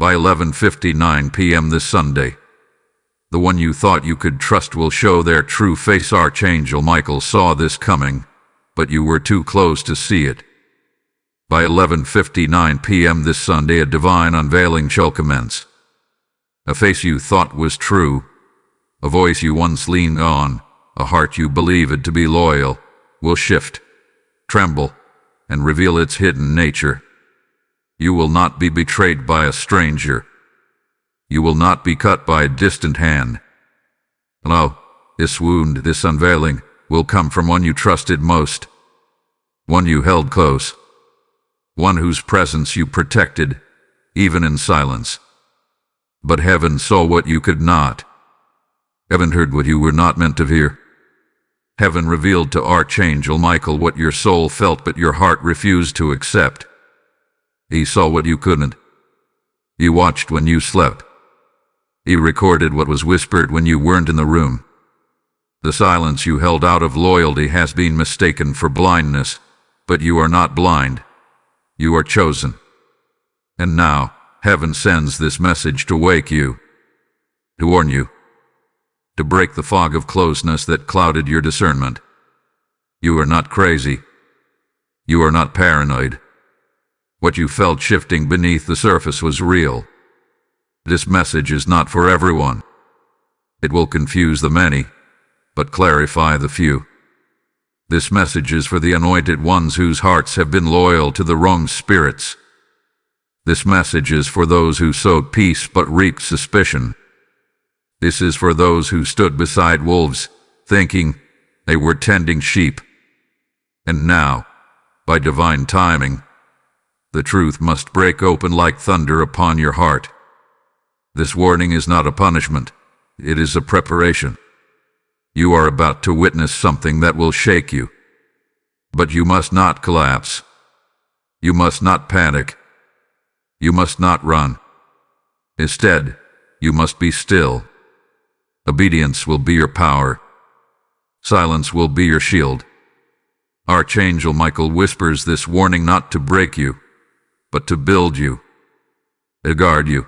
By 11:59 p.m. this Sunday, the one you thought you could trust will show their true face. Archangel Michael saw this coming, but you were too close to see it. By 11:59 p.m. this Sunday, a divine unveiling shall commence. A face you thought was true, a voice you once leaned on, a heart you believed to be loyal, will shift, tremble, and reveal its hidden nature. You will not be betrayed by a stranger. You will not be cut by a distant hand. No, this wound, this unveiling, will come from one you trusted most, one you held close, one whose presence you protected, even in silence. But heaven saw what you could not. Heaven heard what you were not meant to hear. Heaven revealed to Archangel Michael what your soul felt but your heart refused to accept. He saw what you couldn't. He watched when you slept. He recorded what was whispered when you weren't in the room. The silence you held out of loyalty has been mistaken for blindness, but you are not blind. You are chosen. And now, heaven sends this message to wake you, to warn you, to break the fog of closeness that clouded your discernment. You are not crazy. You are not paranoid. What you felt shifting beneath the surface was real. This message is not for everyone. It will confuse the many, but clarify the few. This message is for the anointed ones whose hearts have been loyal to the wrong spirits. This message is for those who sowed peace but reaped suspicion. This is for those who stood beside wolves, thinking they were tending sheep. And now, by divine timing, the truth must break open like thunder upon your heart. This warning is not a punishment, it is a preparation. You are about to witness something that will shake you. But you must not collapse. You must not panic. You must not run. Instead, you must be still. Obedience will be your power. Silence will be your shield. Archangel Michael whispers this warning not to break you, but to build you, to guard you,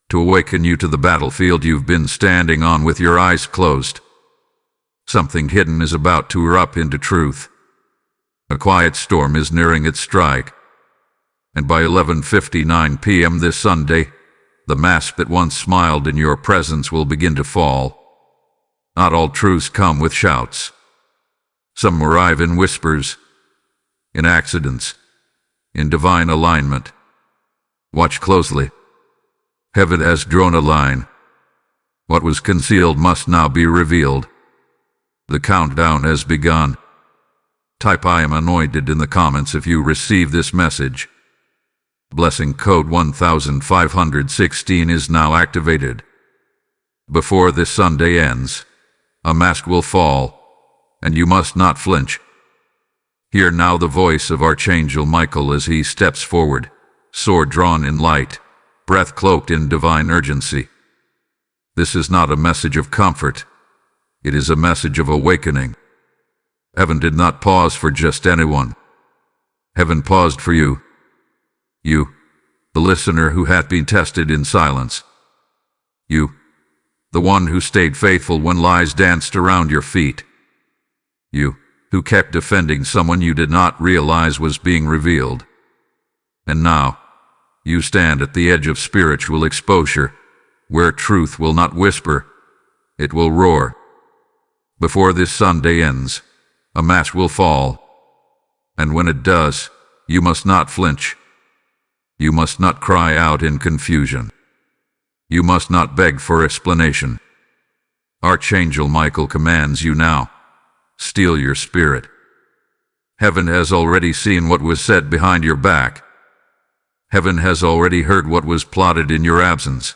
to awaken you to the battlefield you've been standing on with your eyes closed. Something hidden is about to erupt into truth. A quiet storm is nearing its strike. And by 11:59 p.m. this Sunday, the mask that once smiled in your presence will begin to fall. Not all truths come with shouts. Some arrive in whispers, in accidents, in divine alignment. Watch closely. Heaven has drawn a line. What was concealed must now be revealed. The countdown has begun. Type "I am anointed" in the comments if you receive this message. Blessing code 1516 is now activated. Before this Sunday ends, a mask will fall, and you must not flinch. Hear now the voice of Archangel Michael as he steps forward, sword drawn in light, breath cloaked in divine urgency. This is not a message of comfort. It is a message of awakening. Heaven did not pause for just anyone. Heaven paused for you. You, the listener who had been tested in silence. You, the one who stayed faithful when lies danced around your feet. You, who kept defending someone you did not realize was being revealed. And now, you stand at the edge of spiritual exposure, where truth will not whisper, it will roar. Before this Sunday ends, a mask will fall. And when it does, you must not flinch. You must not cry out in confusion. You must not beg for explanation. Archangel Michael commands you now, steel your spirit. Heaven has already seen what was said behind your back. Heaven has already heard what was plotted in your absence.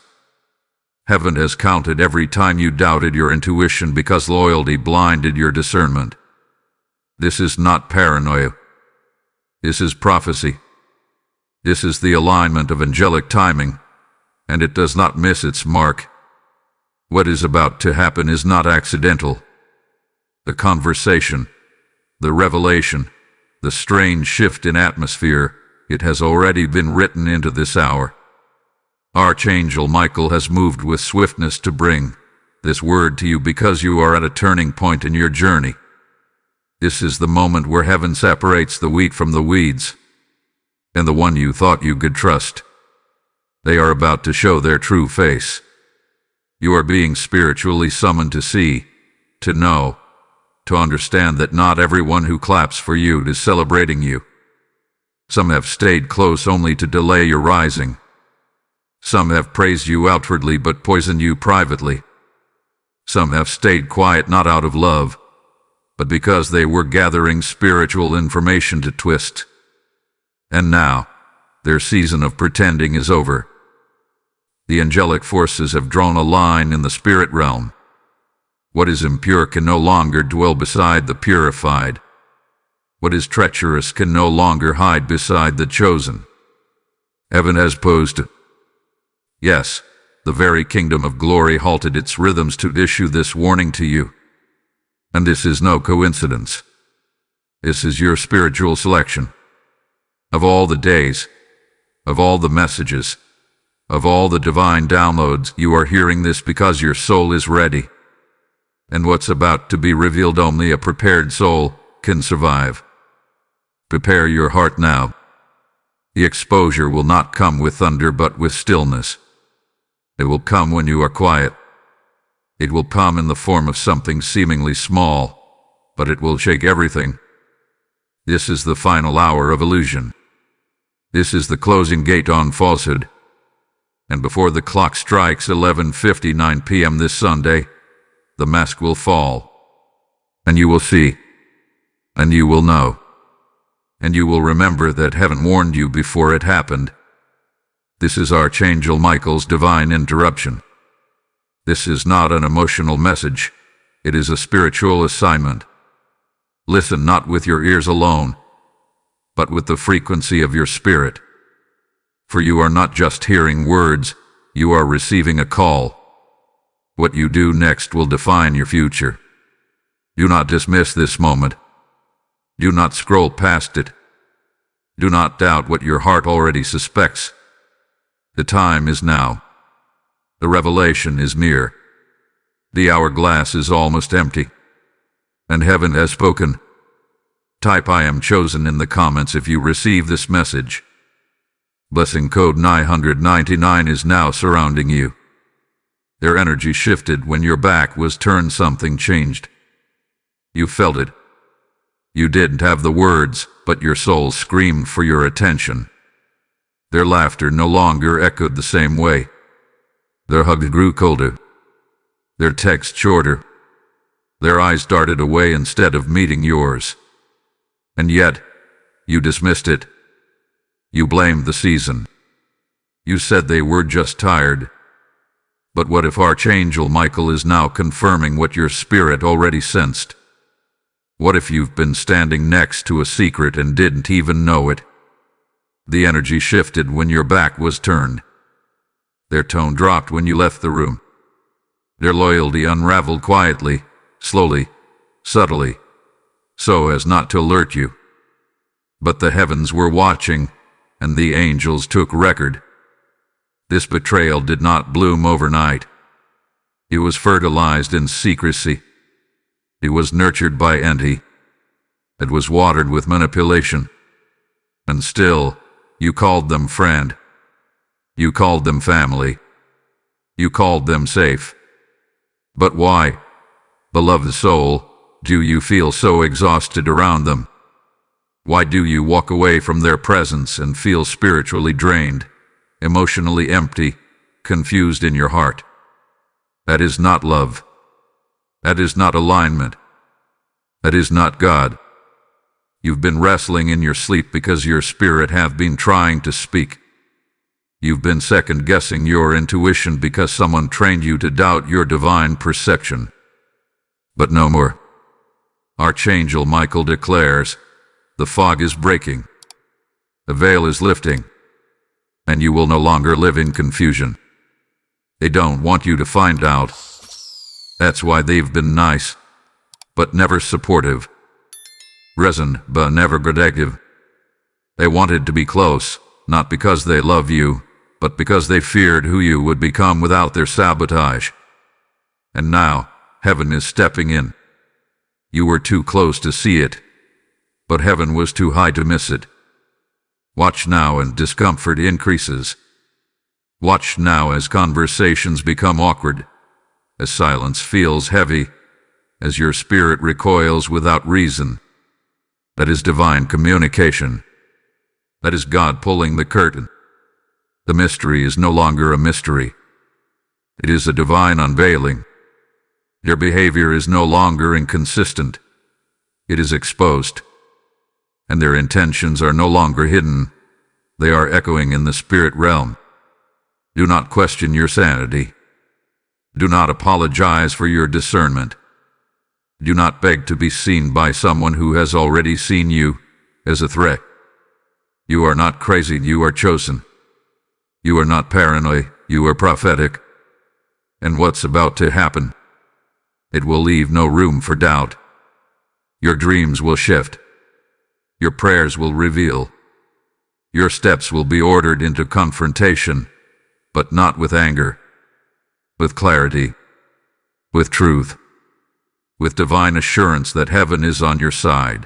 Heaven has counted every time you doubted your intuition because loyalty blinded your discernment. This is not paranoia. This is prophecy. This is the alignment of angelic timing, and it does not miss its mark. What is about to happen is not accidental. The conversation, the revelation, the strange shift in atmosphere, it has already been written into this hour. Archangel Michael has moved with swiftness to bring this word to you because you are at a turning point in your journey. This is the moment where heaven separates the wheat from the weeds, and the one you thought you could trust. They are about to show their true face. You are being spiritually summoned to see, to know, to understand that not everyone who claps for you is celebrating you. Some have stayed close only to delay your rising. Some have praised you outwardly but poisoned you privately. Some have stayed quiet not out of love, but because they were gathering spiritual information to twist. And now, their season of pretending is over. The angelic forces have drawn a line in the spirit realm. What is impure can no longer dwell beside the purified. What is treacherous can no longer hide beside the chosen. Heaven has posed. Yes, the very kingdom of glory halted its rhythms to issue this warning to you. And this is no coincidence. This is your spiritual selection. Of all the days, of all the messages, of all the divine downloads, you are hearing this because your soul is ready. And what's about to be revealed only a prepared soul can survive. Prepare your heart now. The exposure will not come with thunder but with stillness. It will come when you are quiet. It will come in the form of something seemingly small, but it will shake everything. This is the final hour of illusion. This is the closing gate on falsehood. And before the clock strikes 11:59 p.m. this Sunday, the mask will fall. And you will see. And you will know. And you will remember that heaven warned you before it happened. This is Archangel Michael's divine interruption. This is not an emotional message. It is a spiritual assignment. Listen not with your ears alone, but with the frequency of your spirit. For you are not just hearing words, you are receiving a call. What you do next will define your future. Do not dismiss this moment. Do not scroll past it. Do not doubt what your heart already suspects. The time is now. The revelation is near. The hourglass is almost empty. And heaven has spoken. Type "I am chosen" in the comments if you receive this message. Blessing code 999 is now surrounding you. Their energy shifted when your back was turned. Something changed. You felt it. You didn't have the words, but your soul screamed for your attention. Their laughter no longer echoed the same way. Their hug grew colder. Their text shorter. Their eyes darted away instead of meeting yours. And yet, you dismissed it. You blamed the season. You said they were just tired. But what if Archangel Michael is now confirming what your spirit already sensed? What if you've been standing next to a secret and didn't even know it? The energy shifted when your back was turned. Their tone dropped when you left the room. Their loyalty unraveled quietly, slowly, subtly, so as not to alert you. But the heavens were watching, and the angels took record. This betrayal did not bloom overnight. It was fertilized in secrecy. It was nurtured by envy. It was watered with manipulation. And still, you called them friend. You called them family. You called them safe. But why, beloved soul, do you feel so exhausted around them? Why do you walk away from their presence and feel spiritually drained, emotionally empty, confused in your heart? That is not love. That is not alignment. That is not God. You've been wrestling in your sleep because your spirit have been trying to speak. You've been second-guessing your intuition because someone trained you to doubt your divine perception. But no more. Archangel Michael declares, the fog is breaking. The veil is lifting. And you will no longer live in confusion. They don't want you to find out. That's why they've been nice, but never supportive. Resin, but never protective. They wanted to be close, not because they love you, but because they feared who you would become without their sabotage. And now, heaven is stepping in. You were too close to see it, but heaven was too high to miss it. Watch now and discomfort increases. Watch now as conversations become awkward, as silence feels heavy, as your spirit recoils without reason. That is divine communication. That is God pulling the curtain. The mystery is no longer a mystery. It is a divine unveiling. Your behavior is no longer inconsistent. It is exposed. And their intentions are no longer hidden. They are echoing in the spirit realm. Do not question your sanity. Do not apologize for your discernment. Do not beg to be seen by someone who has already seen you as a threat. You are not crazy, you are chosen. You are not paranoid, you are prophetic. And what's about to happen? It will leave no room for doubt. Your dreams will shift. Your prayers will reveal. Your steps will be ordered into confrontation, but not with anger, with clarity, with truth, with divine assurance that heaven is on your side.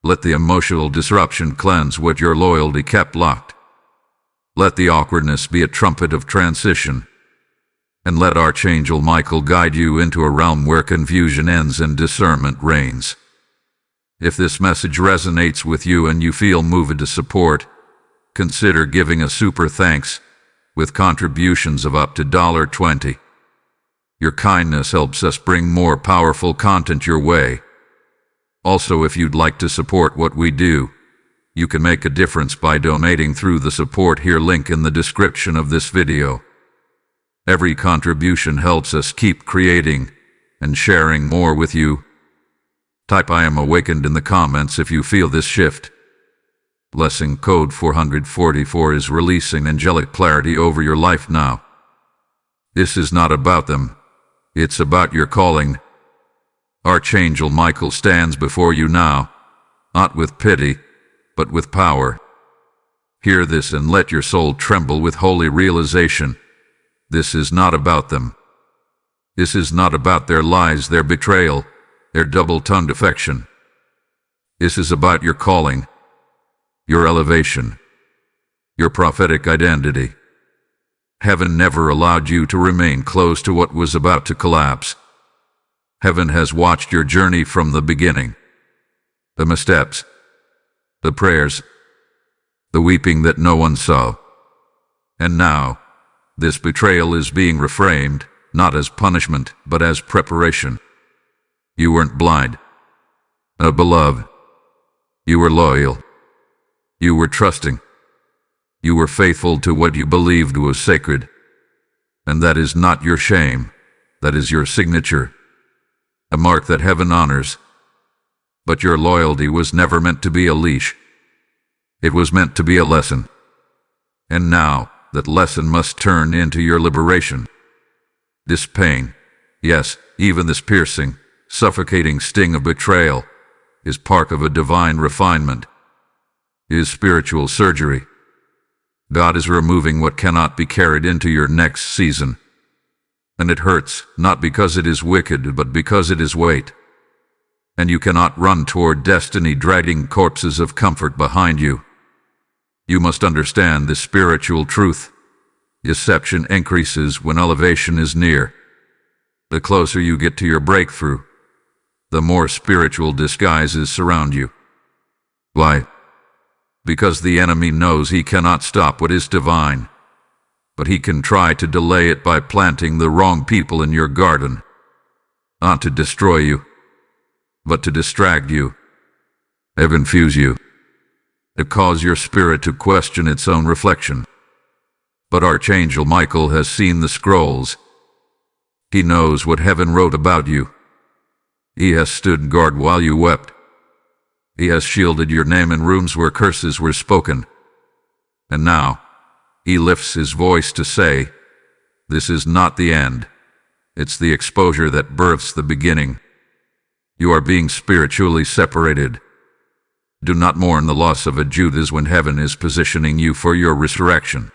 Let the emotional disruption cleanse what your loyalty kept locked. Let the awkwardness be a trumpet of transition. And let Archangel Michael guide you into a realm where confusion ends and discernment reigns. If this message resonates with you and you feel moved to support, consider giving a super thanks with contributions of up to $20. Your kindness helps us bring more powerful content your way. Also, if you'd like to support what we do, you can make a difference by donating through the Support Here link in the description of this video. Every contribution helps us keep creating and sharing more with you. Type "I am awakened" in the comments if you feel this shift. Blessing code 444 is releasing angelic clarity over your life now. This is not about them. It's about your calling. Archangel Michael stands before you now, not with pity, but with power. Hear this and let your soul tremble with holy realization. This is not about them. This is not about their lies, their betrayal, their double-tongued affection. This is about your calling, your elevation, your prophetic identity. Heaven never allowed you to remain close to what was about to collapse. Heaven has watched your journey from the beginning. The missteps, the prayers, the weeping that no one saw. And now, this betrayal is being reframed, not as punishment, but as preparation. You weren't blind, beloved. You were loyal. You were trusting. You were faithful to what you believed was sacred. And that is not your shame. That is your signature. A mark that heaven honors. But your loyalty was never meant to be a leash. It was meant to be a lesson. And now, that lesson must turn into your liberation. This pain, yes, even this piercing, suffocating sting of betrayal, is part of a divine refinement. It is spiritual surgery. God is removing what cannot be carried into your next season. And it hurts, not because it is wicked, but because it is weight. And you cannot run toward destiny dragging corpses of comfort behind you. You must understand this spiritual truth. Deception increases when elevation is near. The closer you get to your breakthrough, the more spiritual disguises surround you. Why? Because the enemy knows he cannot stop what is divine, but he can try to delay it by planting the wrong people in your garden. Not to destroy you, but to distract you, to confuse you, to cause your spirit to question its own reflection. But Archangel Michael has seen the scrolls. He knows what heaven wrote about you. He has stood guard while you wept. He has shielded your name in rooms where curses were spoken. And now, he lifts his voice to say, this is not the end. It's the exposure that births the beginning. You are being spiritually separated. Do not mourn the loss of a Judas when heaven is positioning you for your resurrection.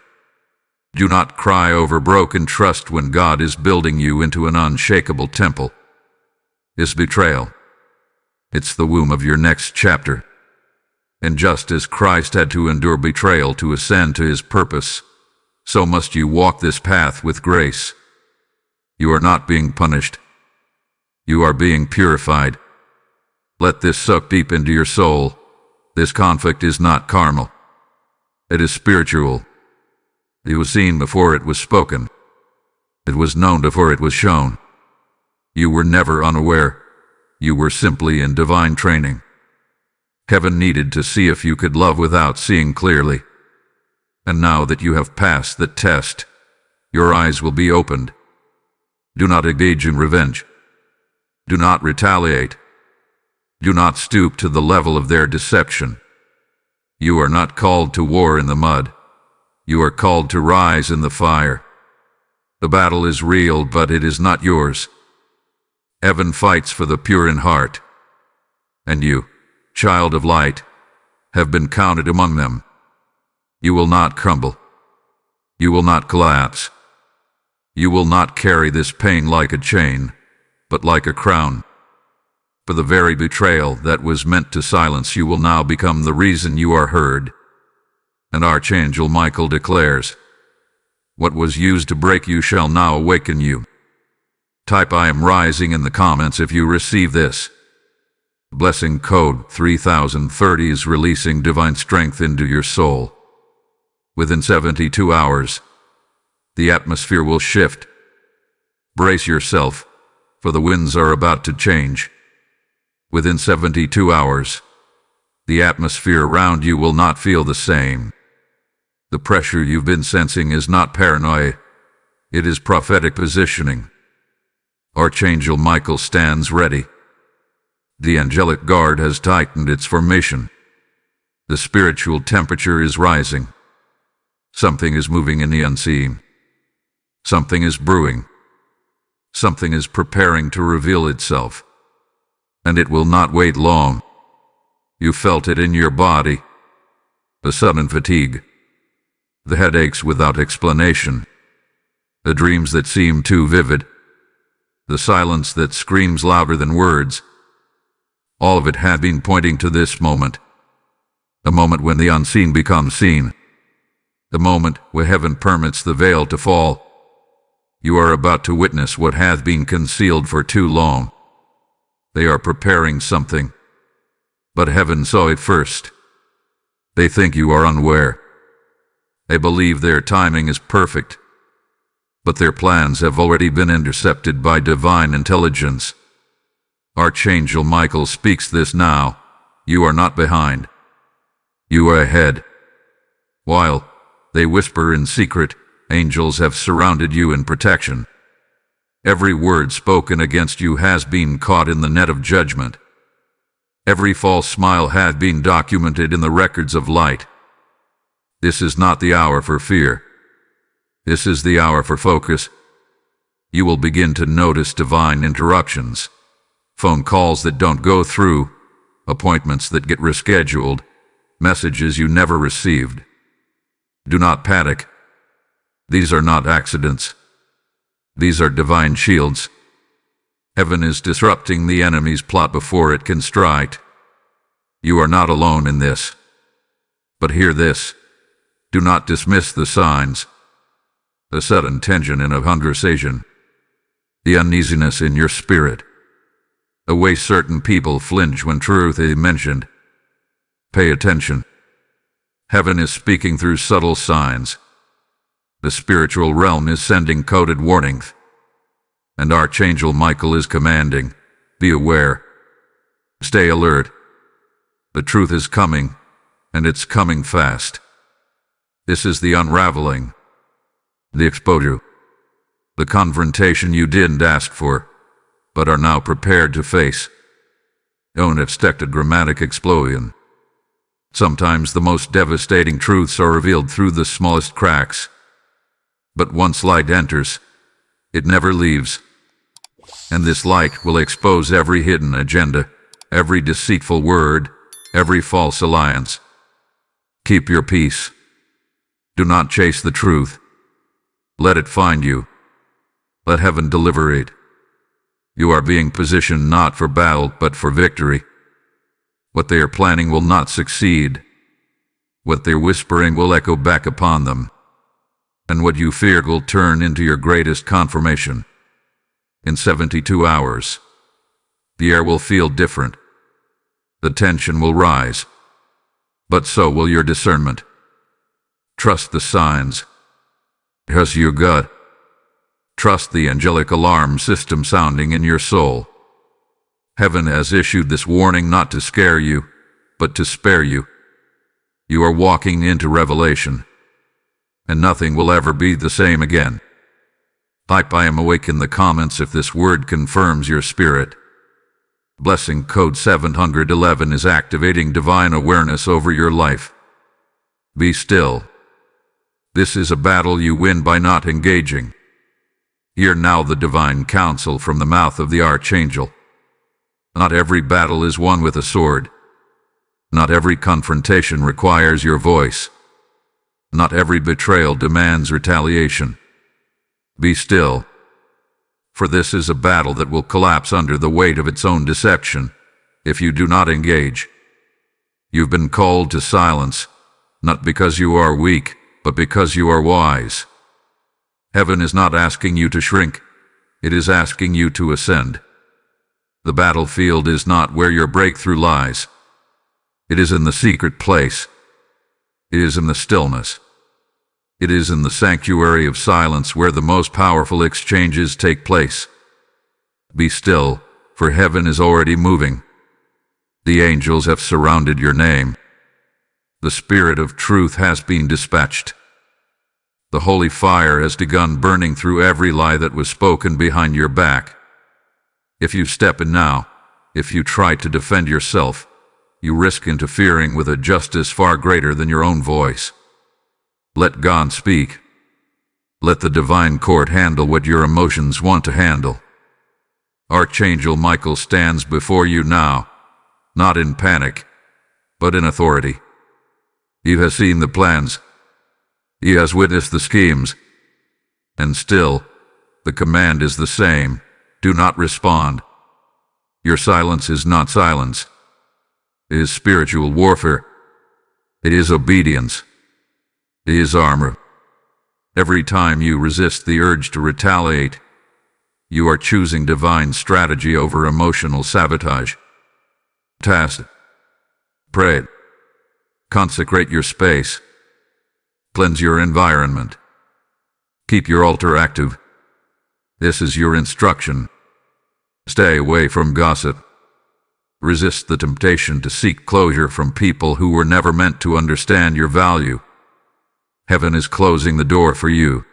Do not cry over broken trust when God is building you into an unshakable temple. It's betrayal. It's the womb of your next chapter. And just as Christ had to endure betrayal to ascend to his purpose, so must you walk this path with grace. You are not being punished. You are being purified. Let this soak deep into your soul. This conflict is not carnal. It is spiritual. It was seen before it was spoken. It was known before it was shown. You were never unaware. You were simply in divine training. Heaven needed to see if you could love without seeing clearly. And now that you have passed the test, your eyes will be opened. Do not engage in revenge. Do not retaliate. Do not stoop to the level of their deception. You are not called to war in the mud. You are called to rise in the fire. The battle is real, but it is not yours. Heaven fights for the pure in heart. And you, child of light, have been counted among them. You will not crumble. You will not collapse. You will not carry this pain like a chain, but like a crown. For the very betrayal that was meant to silence you will now become the reason you are heard. And Archangel Michael declares, "What was used to break you shall now awaken you." Type "I am rising" in the comments if you receive this. Blessing code 3030 is releasing divine strength into your soul. Within 72 hours, the atmosphere will shift. Brace yourself, for the winds are about to change. Within 72 hours, the atmosphere around you will not feel the same. The pressure you've been sensing is not paranoia. It is prophetic positioning. Archangel Michael stands ready. The angelic guard has tightened its formation. The spiritual temperature is rising. Something is moving in the unseen. Something is brewing. Something is preparing to reveal itself. And it will not wait long. You felt it in your body. The sudden fatigue. The headaches without explanation. The dreams that seem too vivid. The silence that screams louder than words. All of it had been pointing to this moment. The moment when the unseen becomes seen. The moment where heaven permits the veil to fall. You are about to witness what hath been concealed for too long. They are preparing something. But heaven saw it first. They think you are unaware. They believe their timing is perfect. But their plans have already been intercepted by divine intelligence. Archangel Michael speaks this now. You are not behind. You are ahead. While they whisper in secret, angels have surrounded you in protection. Every word spoken against you has been caught in the net of judgment. Every false smile has been documented in the records of light. This is not the hour for fear. This is the hour for focus. You will begin to notice divine interruptions. Phone calls that don't go through. Appointments that get rescheduled. Messages you never received. Do not panic. These are not accidents. These are divine shields. Heaven is disrupting the enemy's plot before it can strike. You are not alone in this. But hear this. Do not dismiss the signs. The sudden tension in a conversation. The uneasiness in your spirit. The way certain people flinch when truth is mentioned. Pay attention. Heaven is speaking through subtle signs. The spiritual realm is sending coded warnings. And Archangel Michael is commanding, be aware. Stay alert. The truth is coming, and it's coming fast. This is the unraveling. The exposure. The confrontation you didn't ask for, but are now prepared to face. Don't expect a dramatic explosion. Sometimes the most devastating truths are revealed through the smallest cracks. But once light enters, it never leaves. And this light will expose every hidden agenda, every deceitful word, every false alliance. Keep your peace. Do not chase the truth. Let it find you. Let heaven deliver it. You are being positioned not for battle, but for victory. What they are planning will not succeed. What they're whispering will echo back upon them. And what you feared will turn into your greatest confirmation. In 72 hours, the air will feel different. The tension will rise. But so will your discernment. Trust the signs. Trust your gut. Trust the angelic alarm system sounding in your soul. Heaven has issued this warning not to scare you, but to spare you. You are walking into revelation, and nothing will ever be the same again. Type I am awake in the comments if this word confirms your spirit. Blessing code 711 is activating divine awareness over your life. Be still. This is a battle you win by not engaging. Hear now the divine counsel from the mouth of the Archangel. Not every battle is won with a sword. Not every confrontation requires your voice. Not every betrayal demands retaliation. Be still. For this is a battle that will collapse under the weight of its own deception if you do not engage. You've been called to silence, not because you are weak, but because you are wise. Heaven is not asking you to shrink, it is asking you to ascend. The battlefield is not where your breakthrough lies. It is in the secret place. It is in the stillness. It is in the sanctuary of silence where the most powerful exchanges take place. Be still, for heaven is already moving. The angels have surrounded your name. The Spirit of truth has been dispatched. The holy fire has begun burning through every lie that was spoken behind your back. If you step in now, if you try to defend yourself, you risk interfering with a justice far greater than your own voice. Let God speak. Let the divine court handle what your emotions want to handle. Archangel Michael stands before you now, not in panic, but in authority. He has seen the plans. He has witnessed the schemes. And still, the command is the same. Do not respond. Your silence is not silence. It is spiritual warfare. It is obedience. It is armor. Every time you resist the urge to retaliate, you are choosing divine strategy over emotional sabotage. Fast. Pray. Consecrate your space. Cleanse your environment. Keep your altar active. This is your instruction. Stay away from gossip. Resist the temptation to seek closure from people who were never meant to understand your value. Heaven is closing the door for you.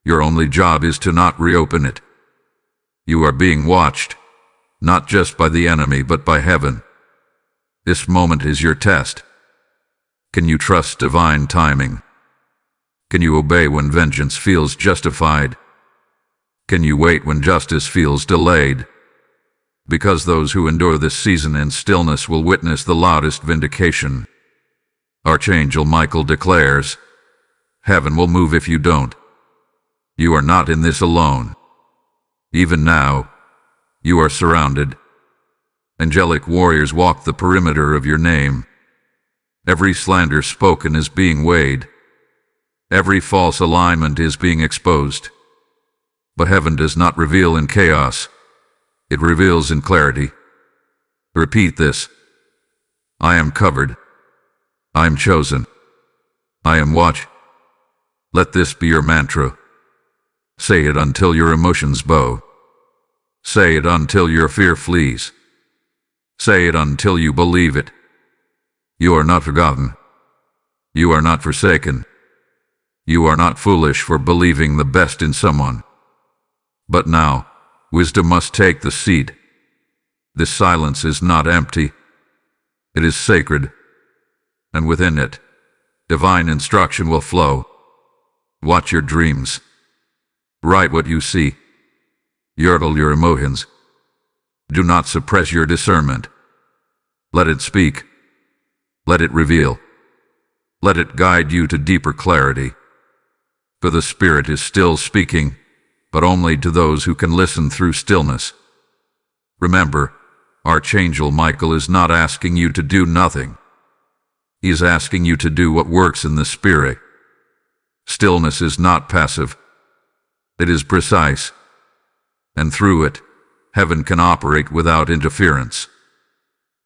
Your only job is to not reopen it. You are being watched, not just by the enemy but by heaven. This moment is your test. Can you trust divine timing? Can you obey when vengeance feels justified? Can you wait when justice feels delayed? Because those who endure this season in stillness will witness the loudest vindication. Archangel Michael declares, heaven will move if you don't. You are not in this alone. Even now, you are surrounded. Angelic warriors walk the perimeter of your name. Every slander spoken is being weighed. Every false alignment is being exposed. But heaven does not reveal in chaos. It reveals in clarity. Repeat this. I am covered. I am chosen. I am watched. Let this be your mantra. Say it until your emotions bow. Say it until your fear flees. Say it until you believe it. You are not forgotten. You are not forsaken. You are not foolish for believing the best in someone. But now, wisdom must take the seat. This silence is not empty. It is sacred. And within it, divine instruction will flow. Watch your dreams. Write what you see. Yodel your emotions. Do not suppress your discernment. Let it speak. Let it reveal. Let it guide you to deeper clarity. For the Spirit is still speaking, but only to those who can listen through stillness. Remember, Archangel Michael is not asking you to do nothing. He is asking you to do what works in the Spirit. Stillness is not passive. It is precise. And through it, heaven can operate without interference.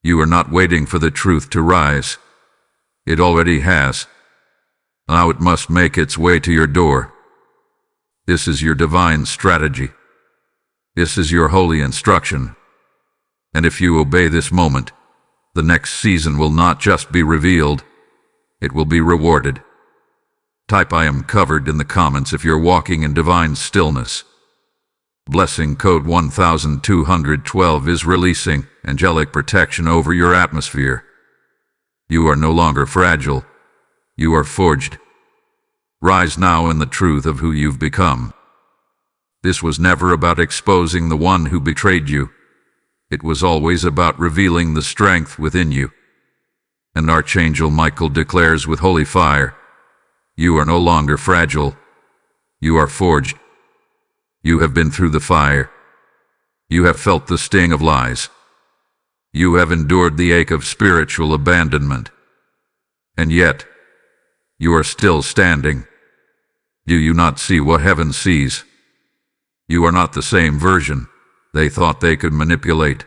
You are not waiting for the truth to rise. It already has. Now it must make its way to your door. This is your divine strategy. This is your holy instruction. And if you obey this moment, the next season will not just be revealed, it will be rewarded. Type "I am covered" in the comments if you're walking in divine stillness. Blessing code 1212 is releasing angelic protection over your atmosphere. You are no longer fragile. You are forged. Rise now in the truth of who you've become. This was never about exposing the one who betrayed you. It was always about revealing the strength within you. And Archangel Michael declares with holy fire, you are no longer fragile. You are forged. You have been through the fire. You have felt the sting of lies. You have endured the ache of spiritual abandonment. And yet, you are still standing. Do you not see what heaven sees? You are not the same version they thought they could manipulate.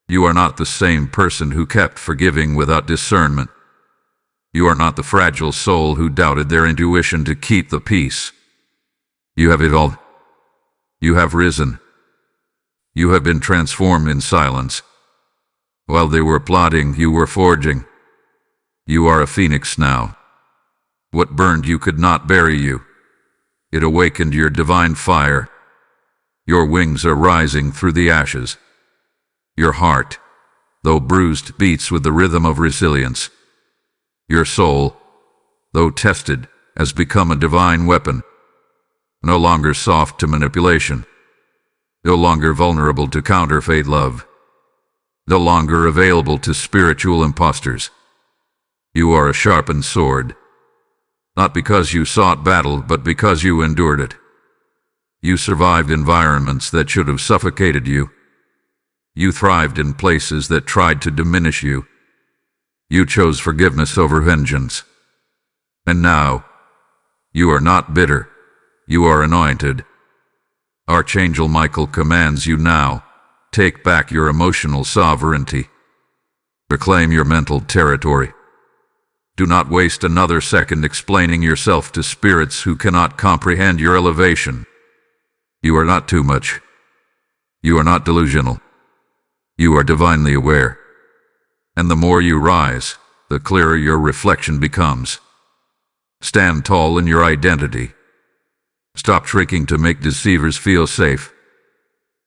You are not the same person who kept forgiving without discernment. You are not the fragile soul who doubted their intuition to keep the peace. You have evolved. You have risen. You have been transformed in silence. While they were plotting, you were forging. You are a phoenix now. What burned you could not bury you. It awakened your divine fire. Your wings are rising through the ashes. Your heart, though bruised, beats with the rhythm of resilience. Your soul, though tested, has become a divine weapon. No longer soft to manipulation. No longer vulnerable to counterfeit love. No longer available to spiritual impostors. You are a sharpened sword. Not because you sought battle, but because you endured it. You survived environments that should have suffocated you. You thrived in places that tried to diminish you. You chose forgiveness over vengeance. And now, you are not bitter. You are anointed. Archangel Michael commands you now, take back your emotional sovereignty. Reclaim your mental territory. Do not waste another second explaining yourself to spirits who cannot comprehend your elevation. You are not too much. You are not delusional. You are divinely aware. And the more you rise, the clearer your reflection becomes. Stand tall in your identity. Stop shrinking to make deceivers feel safe.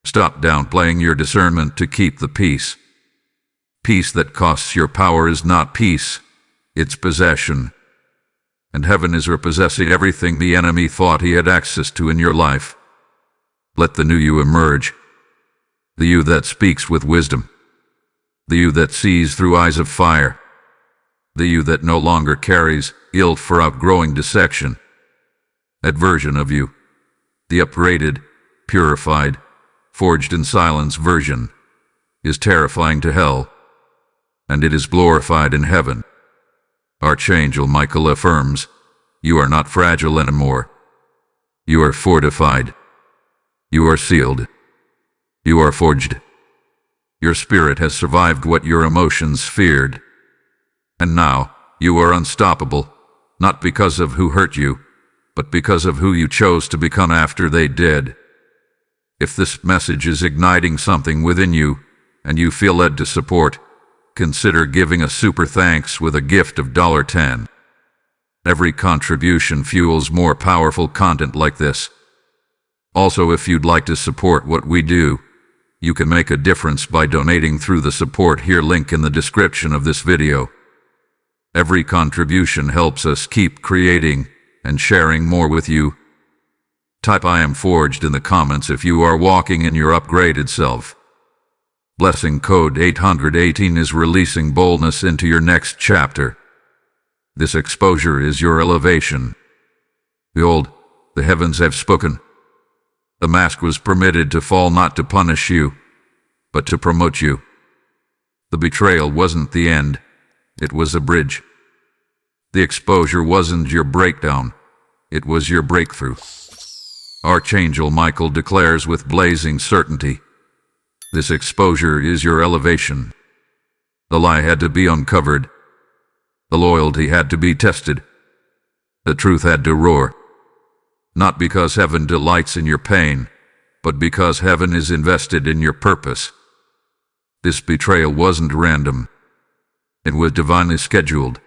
Stop downplaying your discernment to keep the peace. Peace that costs your power is not peace, it's possession. And heaven is repossessing everything the enemy thought he had access to in your life. Let the new you emerge. The you that speaks with wisdom. The you that sees through eyes of fire. The you that no longer carries guilt for outgrowing dissection. That version of you, the upgraded, purified, forged in silence version, is terrifying to hell, and it is glorified in heaven. Archangel Michael affirms, you are not fragile anymore. You are fortified. You are sealed. You are forged. Your spirit has survived what your emotions feared. And now, you are unstoppable, not because of who hurt you, but because of who you chose to become after they did. If this message is igniting something within you, and you feel led to support, consider giving a super thanks with a gift of $10. Every contribution fuels more powerful content like this. Also, if you'd like to support what we do, you can make a difference by donating through the support here link in the description of this video. Every contribution helps us keep creating and sharing more with you. Type "I am forged" in the comments if you are walking in your upgraded self. Blessing code 818 is releasing boldness into your next chapter. This exposure is your elevation. Behold, the heavens have spoken. The mask was permitted to fall not to punish you, but to promote you. The betrayal wasn't the end, it was a bridge. The exposure wasn't your breakdown, it was your breakthrough. Archangel Michael declares with blazing certainty, this exposure is your elevation. The lie had to be uncovered. The loyalty had to be tested. The truth had to roar. Not because heaven delights in your pain, but because heaven is invested in your purpose. This betrayal wasn't random. It was divinely scheduled.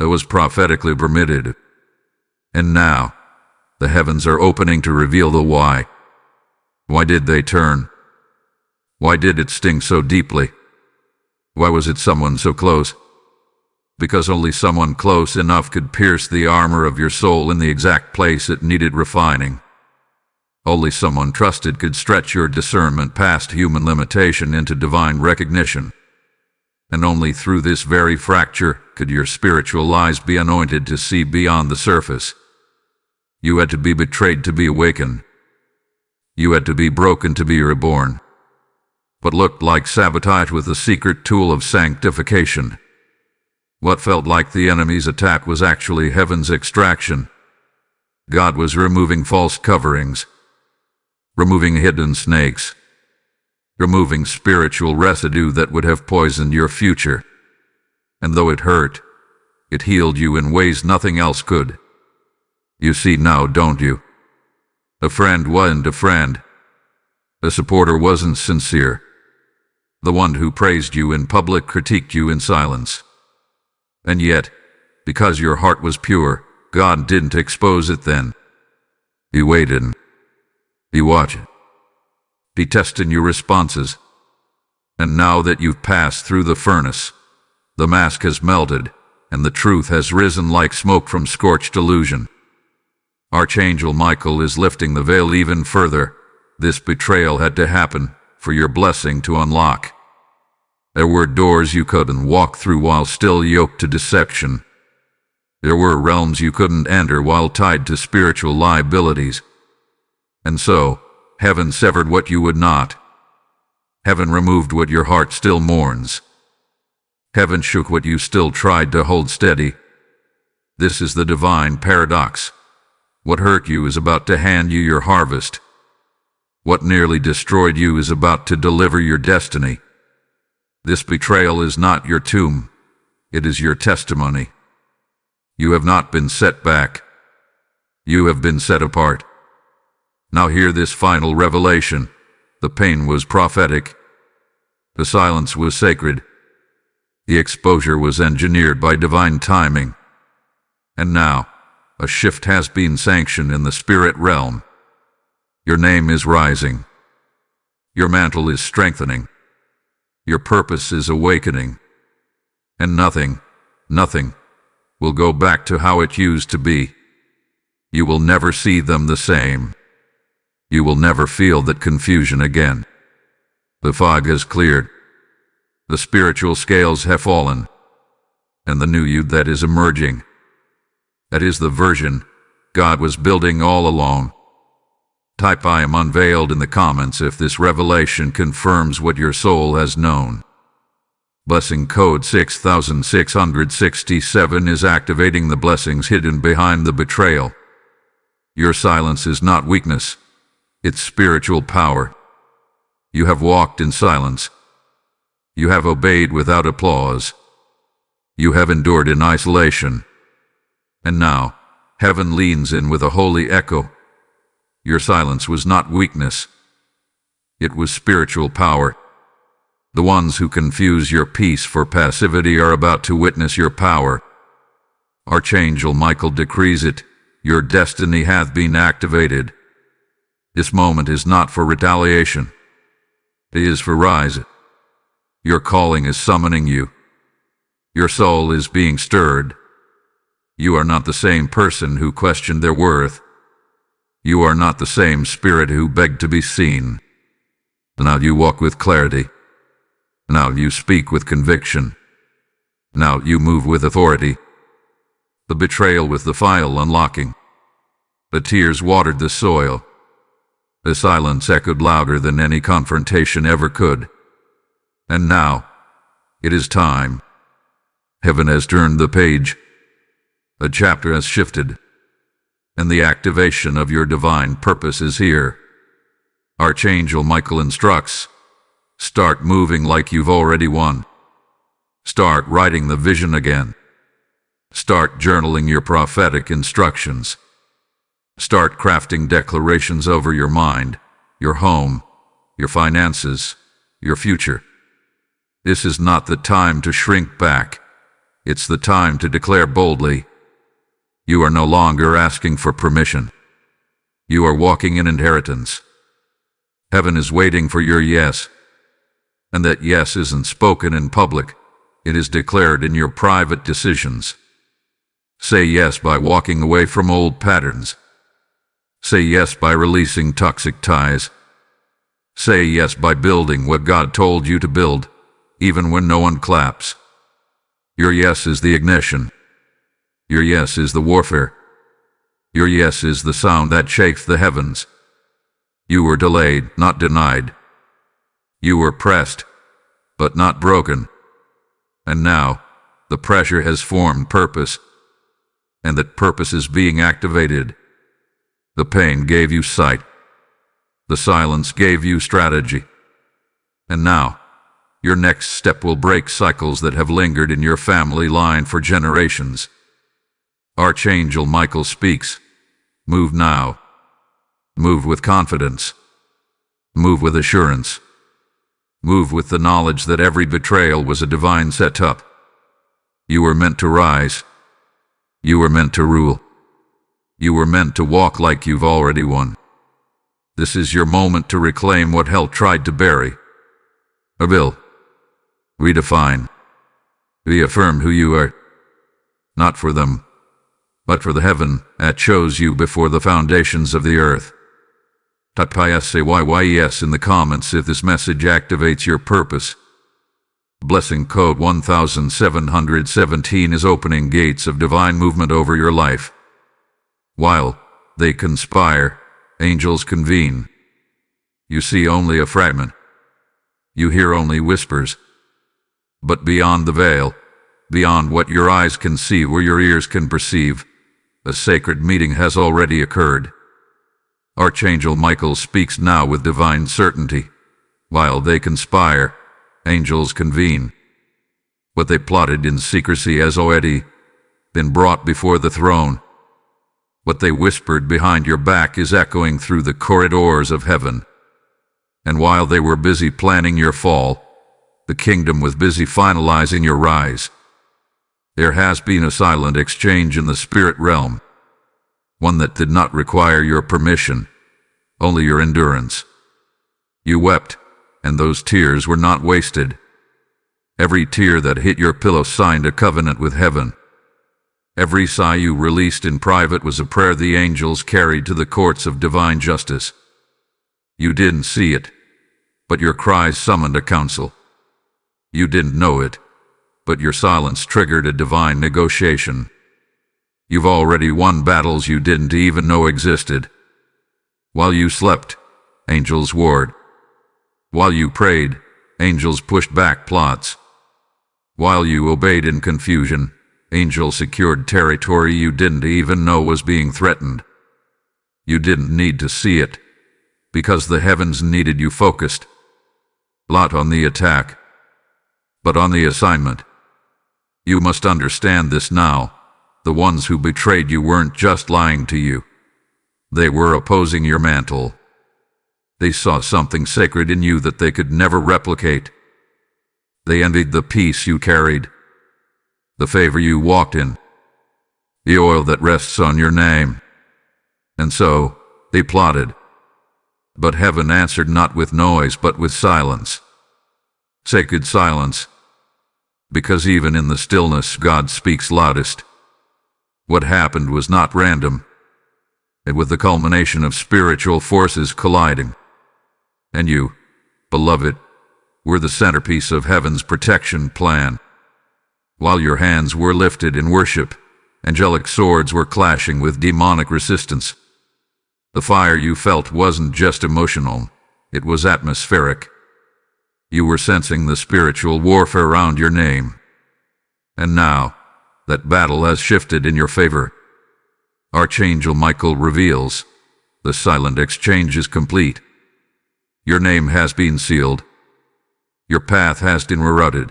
It was prophetically permitted. And now, the heavens are opening to reveal the why. Why did they turn? Why did it sting so deeply? Why was it someone so close? Because only someone close enough could pierce the armor of your soul in the exact place it needed refining. Only someone trusted could stretch your discernment past human limitation into divine recognition. And only through this very fracture could your spiritual eyes be anointed to see beyond the surface. You had to be betrayed to be awakened. You had to be broken to be reborn. What looked like sabotage was the secret tool of sanctification. What felt like the enemy's attack was actually heaven's extraction. God was removing false coverings, removing hidden snakes, removing spiritual residue that would have poisoned your future. And though it hurt, it healed you in ways nothing else could. You see now, don't you? A friend wasn't a friend. A supporter wasn't sincere. The one who praised you in public critiqued you in silence. And yet, because your heart was pure, God didn't expose it then. He waited. He watched. He tested your responses. And now that you've passed through the furnace, the mask has melted, and the truth has risen like smoke from scorched illusion. Archangel Michael is lifting the veil even further. This betrayal had to happen for your blessing to unlock. There were doors you couldn't walk through while still yoked to deception. There were realms you couldn't enter while tied to spiritual liabilities. And so, heaven severed what you would not. Heaven removed what your heart still mourns. Heaven shook what you still tried to hold steady. This is the divine paradox. What hurt you is about to hand you your harvest. What nearly destroyed you is about to deliver your destiny. This betrayal is not your tomb. It is your testimony. You have not been set back. You have been set apart. Now hear this final revelation. The pain was prophetic. The silence was sacred. The exposure was engineered by divine timing. And now, a shift has been sanctioned in the spirit realm. Your name is rising. Your mantle is strengthening. Your purpose is awakening. And nothing will go back to how it used to be. You will never see them the same. You will never feel that confusion again. The fog has cleared. The spiritual scales have fallen. And the new you that is emerging, that is the version God was building all along. Type I am unveiled in the comments if this revelation confirms what your soul has known. Blessing code 6667 is activating the blessings hidden behind the betrayal. Your silence is not weakness, it's spiritual power. You have walked in silence. You have obeyed without applause. You have endured in isolation. And now, heaven leans in with a holy echo. Your silence was not weakness. It was spiritual power. The ones who confuse your peace for passivity are about to witness your power. Archangel Michael decrees it. Your destiny hath been activated. This moment is not for retaliation. It is for rise. Your calling is summoning you. Your soul is being stirred. You are not the same person who questioned their worth. You are not the same spirit who begged to be seen. Now you walk with clarity. Now you speak with conviction. Now you move with authority. The betrayal was the file unlocking. The tears watered the soil. The silence echoed louder than any confrontation ever could. And now, it is time. Heaven has turned the page. A chapter has shifted. And the activation of your divine purpose is here. Archangel Michael instructs, start moving like you've already won. Start writing the vision again. Start journaling your prophetic instructions. Start crafting declarations over your mind, your home, your finances, your future. This is not the time to shrink back. It's the time to declare boldly. You are no longer asking for permission. You are walking in inheritance. Heaven is waiting for your yes. And that yes isn't spoken in public. It is declared in your private decisions. Say yes by walking away from old patterns. Say yes by releasing toxic ties. Say yes by building what God told you to build, even when no one claps. Your yes is the ignition. Your yes is the warfare. Your yes is the sound that shakes the heavens. You were delayed, not denied. You were pressed, but not broken. And now, the pressure has formed purpose, and that purpose is being activated. The pain gave you sight. The silence gave you strategy. And now, your next step will break cycles that have lingered in your family line for generations. Archangel Michael speaks. Move now. Move with confidence. Move with assurance. Move with the knowledge that every betrayal was a divine setup. You were meant to rise. You were meant to rule. You were meant to walk like you've already won. This is your moment to reclaim what hell tried to bury. Rebuild. Redefine. Reaffirm who you are. Not for them, but for the heaven that chose you before the foundations of the earth. Type yes in the comments if this message activates your purpose. Blessing code 1717 is opening gates of divine movement over your life. While they conspire, angels convene. You see only a fragment. You hear only whispers. But beyond the veil, beyond what your eyes can see or your ears can perceive, a sacred meeting has already occurred. Archangel Michael speaks now with divine certainty. While they conspire, angels convene. What they plotted in secrecy has already been brought before the throne. What they whispered behind your back is echoing through the corridors of heaven. And while they were busy planning your fall, the kingdom was busy finalizing your rise. There has been a silent exchange in the spirit realm, one that did not require your permission, only your endurance. You wept, and those tears were not wasted. Every tear that hit your pillow signed a covenant with heaven. Every sigh you released in private was a prayer the angels carried to the courts of divine justice. You didn't see it, but your cries summoned a council. You didn't know it, but your silence triggered a divine negotiation. You've already won battles you didn't even know existed. While you slept, angels warred. While you prayed, angels pushed back plots. While you obeyed in confusion, angels secured territory you didn't even know was being threatened. You didn't need to see it, because the heavens needed you focused. Not on the attack, but on the assignment. You must understand this now. The ones who betrayed you weren't just lying to you. They were opposing your mantle. They saw something sacred in you that they could never replicate. They envied the peace you carried, the favor you walked in, the oil that rests on your name. And so, they plotted. But heaven answered not with noise but with silence. Sacred silence. Because even in the stillness God speaks loudest. What happened was not random. It was the culmination of spiritual forces colliding. And you, beloved, were the centerpiece of heaven's protection plan. While your hands were lifted in worship, angelic swords were clashing with demonic resistance. The fire you felt wasn't just emotional, it was atmospheric. You were sensing the spiritual warfare around your name. And now, that battle has shifted in your favor. Archangel Michael reveals, the silent exchange is complete. Your name has been sealed. Your path has been rerouted.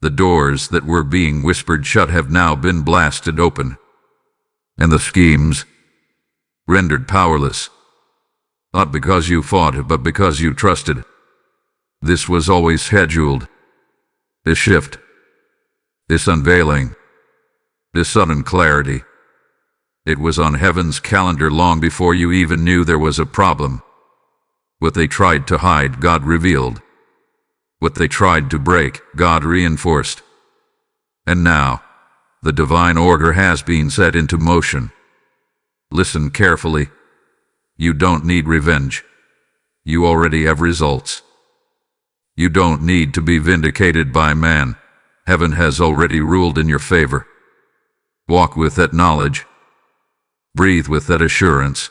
The doors that were being whispered shut have now been blasted open. And the schemes rendered powerless. Not because you fought, but because you trusted. This was always scheduled. This shift, this unveiling, this sudden clarity. It was on heaven's calendar long before you even knew there was a problem. What they tried to hide, God revealed. What they tried to break, God reinforced. And now, the divine order has been set into motion. Listen carefully. You don't need revenge. You already have results. You don't need to be vindicated by man. Heaven has already ruled in your favor. Walk with that knowledge. Breathe with that assurance.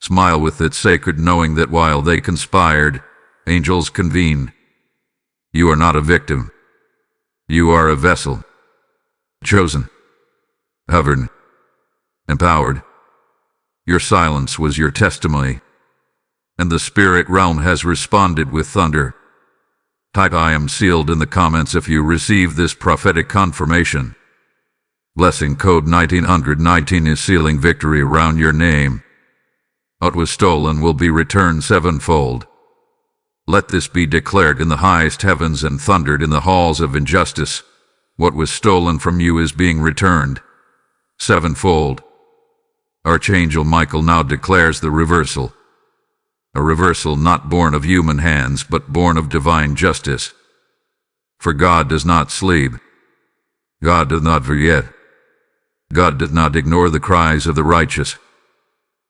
Smile with that sacred knowing that while they conspired, angels convened. You are not a victim. You are a vessel. Chosen. Governed. Empowered. Your silence was your testimony. And the spirit realm has responded with thunder. Type I am sealed in the comments if you receive this prophetic confirmation. Blessing code 1919 is sealing victory around your name. What was stolen will be returned sevenfold. Let this be declared in the highest heavens and thundered in the halls of injustice. What was stolen from you is being returned sevenfold. Archangel Michael now declares the reversal. A reversal not born of human hands, but born of divine justice. For God does not sleep. God does not forget. God does not ignore the cries of the righteous.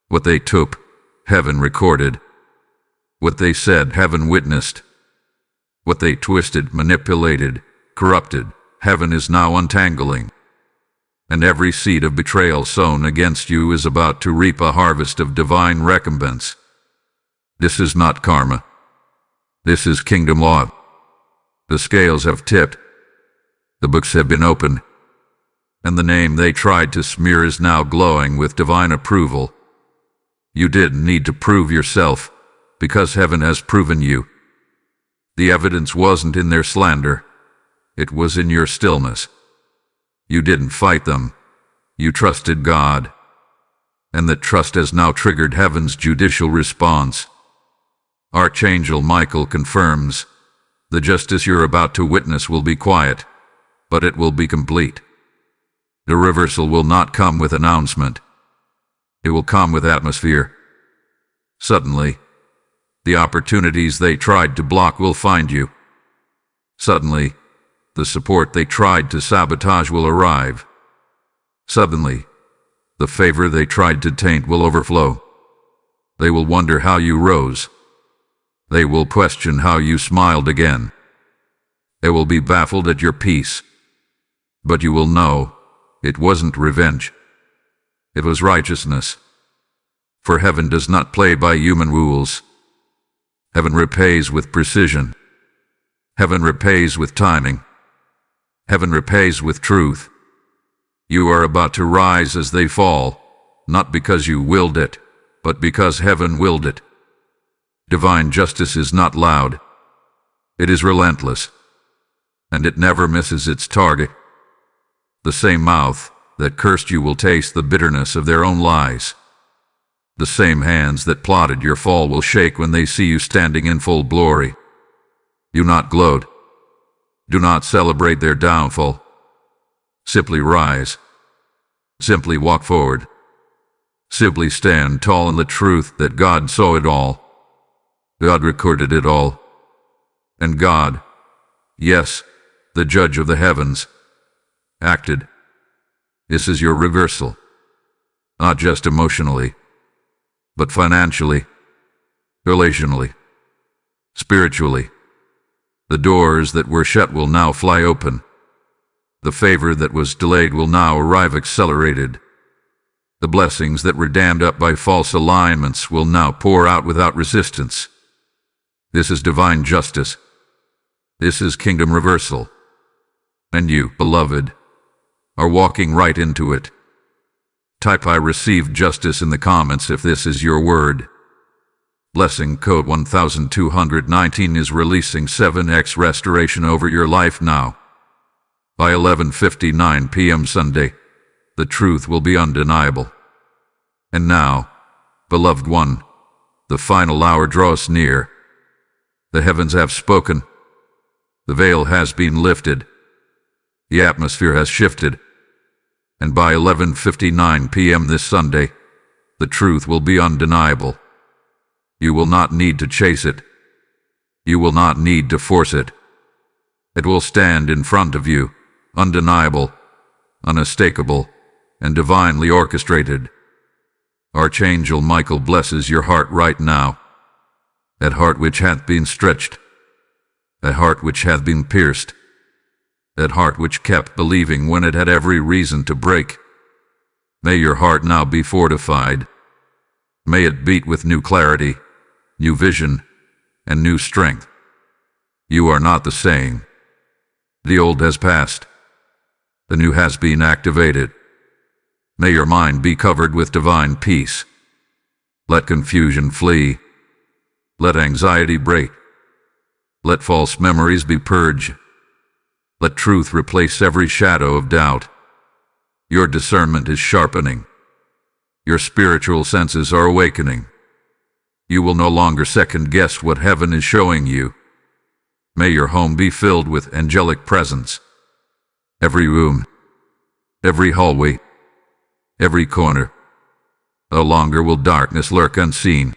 What they took, heaven recorded. What they said, heaven witnessed. What they twisted, manipulated, corrupted, heaven is now untangling. And every seed of betrayal sown against you is about to reap a harvest of divine recompense. This is not karma. This is kingdom law. The scales have tipped. The books have been opened. And the name they tried to smear is now glowing with divine approval. You didn't need to prove yourself, because heaven has proven you. The evidence wasn't in their slander. It was in your stillness. You didn't fight them. You trusted God. And that trust has now triggered heaven's judicial response. Archangel Michael confirms, the justice you're about to witness will be quiet, but it will be complete. The reversal will not come with announcement. It will come with atmosphere. Suddenly, the opportunities they tried to block will find you. Suddenly, the support they tried to sabotage will arrive. Suddenly, the favor they tried to taint will overflow. They will wonder how you rose. They will question how you smiled again. They will be baffled at your peace. But you will know, it wasn't revenge. It was righteousness. For heaven does not play by human rules. Heaven repays with precision. Heaven repays with timing. Heaven repays with truth. You are about to rise as they fall, not because you willed it, but because heaven willed it. Divine justice is not loud. It is relentless, and it never misses its target. The same mouth that cursed you will taste the bitterness of their own lies. The same hands that plotted your fall will shake when they see you standing in full glory. Do not gloat. Do not celebrate their downfall. Simply rise. Simply walk forward. Simply stand tall in the truth that God saw it all. God recorded it all. And God, yes, the judge of the heavens, acted. This is your reversal. Not just emotionally, but financially, relationally, spiritually. The doors that were shut will now fly open. The favor that was delayed will now arrive accelerated. The blessings that were dammed up by false alignments will now pour out without resistance. This is divine justice. This is kingdom reversal. And you, beloved, are walking right into it. Type "I receive justice" in the comments if this is your word. Blessing code 1219 is releasing 7x restoration over your life now. By 11:59 p.m. Sunday, the truth will be undeniable. And now, beloved one, the final hour draws near. The heavens have spoken. The veil has been lifted. The atmosphere has shifted. And by 11:59 p.m. this Sunday, the truth will be undeniable. You will not need to chase it. You will not need to force it. It will stand in front of you, undeniable, unmistakable, and divinely orchestrated. Archangel Michael blesses your heart right now. That heart which hath been stretched. That heart which hath been pierced. That heart which kept believing when it had every reason to break. May your heart now be fortified. May it beat with new clarity, new vision, and new strength. You are not the same. The old has passed. The new has been activated. May your mind be covered with divine peace. Let confusion flee. Let anxiety break. Let false memories be purged. Let truth replace every shadow of doubt. Your discernment is sharpening. Your spiritual senses are awakening. You will no longer second-guess what heaven is showing you. May your home be filled with angelic presence. Every room, every hallway, every corner. No longer will darkness lurk unseen.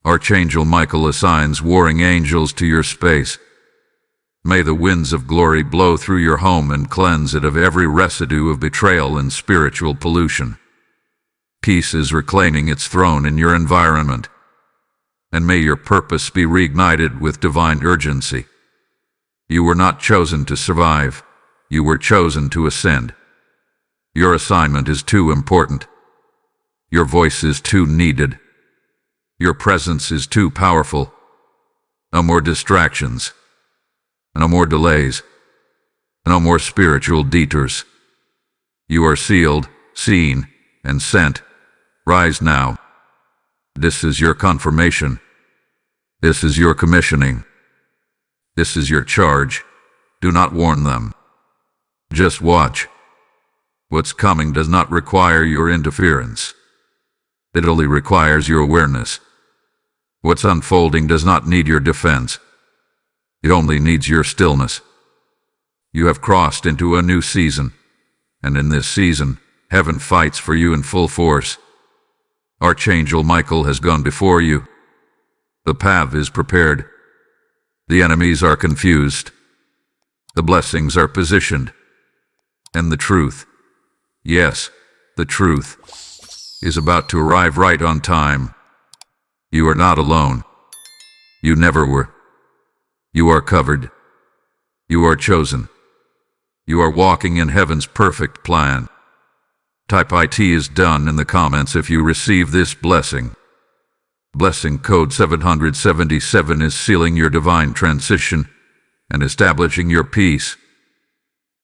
Archangel Michael assigns warring angels to your space. May the winds of glory blow through your home and cleanse it of every residue of betrayal and spiritual pollution. Peace is reclaiming its throne in your environment. And may your purpose be reignited with divine urgency. You were not chosen to survive. You were chosen to ascend. Your assignment is too important. Your voice is too needed. Your presence is too powerful. No more distractions. No more delays. No more spiritual detours. You are sealed, seen, and sent. Rise now. This is your confirmation. This is your commissioning. This is your charge. Do not warn them. Just watch. What's coming does not require your interference. It only requires your awareness. What's unfolding does not need your defense. It only needs your stillness. You have crossed into a new season, and in this season, heaven fights for you in full force. Archangel Michael has gone before you. The path is prepared. The enemies are confused. The blessings are positioned. And the truth, yes, the truth, is about to arrive right on time. You are not alone. You never were. You are covered. You are chosen. You are walking in heaven's perfect plan. Type "IT is done" in the comments if you receive this blessing. Blessing code 777 is sealing your divine transition and establishing your peace,